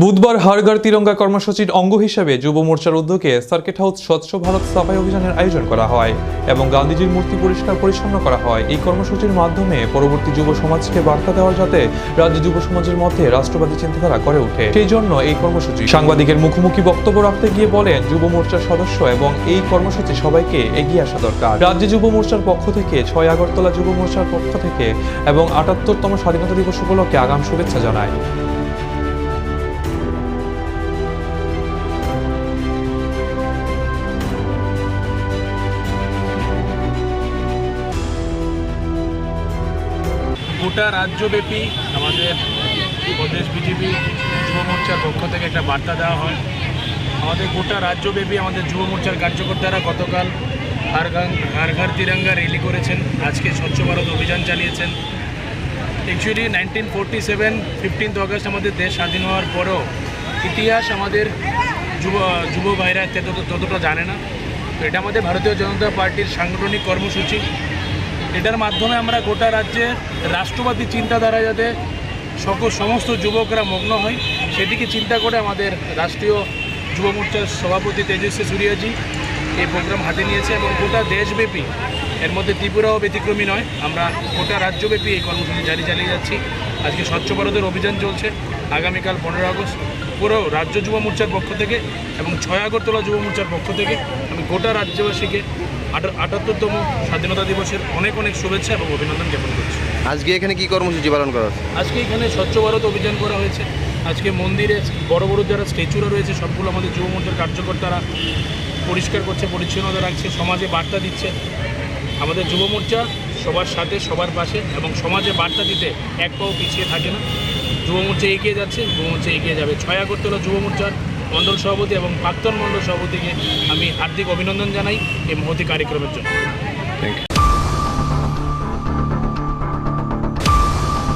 বুধবার हर घर तिरंगा কর্মসূচির অঙ্গ হিসেবে যুব মোর্চার উদ্যোগে সার্কিট হাউস স্বচ্ছ ভারত সাফাই অভিযানের আয়োজন করা হয় এবং গান্ধীজির মূর্তি পরিষ্কার পরিচ্ছন্ন করা হয়। এই কর্মসূচির মাধ্যমে পরবর্তী যুব সমাজকে বার্তা দেওয়া যাতে রাজ্য যুব সমাজের মধ্যে রাষ্ট্রবাদী চিন্তাধারা গড়ে ওঠে, সেই জন্য এই কর্মসূচি। সাংবাদিকের মুখোমুখি বক্তব্য রাখতে গিয়ে বলেন যুব মোর্চার সদস্য এবং এই কর্মসূচি সবাইকে এগিয়ে আসা দরকার। রাজ্য যুব মোর্চার পক্ষ থেকে 6 আগরতলা যুব মোর্চার পক্ষ থেকে এবং 78তম স্বাধীনতা দিবস উপলক্ষে আগাম শুভেচ্ছা জানায়। গোটা রাজ্যব্যাপী আমাদের প্রদেশ বিজেপি যুব মোর্চার পক্ষ থেকে একটা বার্তা দেওয়া হয়। আমাদের গোটা রাজ্যব্যাপী আমাদের যুব মোর্চার কার্যকর্তারা গতকাল হর ঘর তিরঙ্গা র্যালি করেছেন, আজকে স্বচ্ছ ভারত অভিযান চালিয়েছেন। অ্যাকচুয়ালি 1947 15 আগস্ট আমাদের দেশ স্বাধীন হওয়ার পরও ইতিহাস আমাদের যুব ভাইরা ততটা জানে না। তো এটা আমাদের ভারতীয় জনতা পার্টির সাংগঠনিক কর্মসূচি। এটার মাধ্যমে আমরা গোটা রাজ্যে রাষ্ট্রবাদী চিন্তাধারা যাতে সমস্ত যুবকরা মগ্ন হয় সেদিকে চিন্তা করে আমাদের রাষ্ট্রীয় যুব মোর্চার সভাপতি তেজস্বী সূর্যাজি এই প্রোগ্রাম হাতে নিয়েছে এবং গোটা দেশব্যাপী, এর মধ্যে ত্রিপুরাও ব্যতিক্রমী নয়। আমরা গোটা রাজ্যব্যাপী এই কর্মসূচি চালিয়ে যাচ্ছি। আজকে স্বচ্ছ ভারতের অভিযান চলছে, আগামীকাল 15 আগস্ট পুরো রাজ্য যুব মোর্চার পক্ষ থেকে এবং 6 আগরতলা যুব মোর্চার পক্ষ থেকে আমি গোটা রাজ্যবাসীকে 78তম স্বাধীনতা দিবসের অনেক শুভেচ্ছা এবং অভিনন্দন জ্ঞাপন করছি। আজকে এখানে কি কর্মসূচি পালন করা হচ্ছে? আজকে এখানে স্বচ্ছ ভারত অভিযান করা হয়েছে। আজকে মন্দিরে বড় যারা স্ট্যাচুরা রয়েছে সবগুলো আমাদের যুব মোর্চার কার্যকর্তারা পরিষ্কার করছে, পরিচ্ছন্নতা রাখছে, সমাজে বার্তা দিচ্ছে। আমাদের যুব মোর্চা সবার সাথে, সবার পাশে এবং সমাজে বার্তা দিতে এক পাও পিছিয়ে থাকে না। যুব মোর্চা এগিয়ে যাচ্ছে, যুব মোর্চা এগিয়ে যাবে। 6 আগরতলা যুব মোর্চার মণ্ডল সভাপতি এবং প্রাক্তন মণ্ডল সভাপতিকে আমি হার্দিক অভিনন্দন জানাই এই মহতি কার্যক্রমের জন্য। Thank you.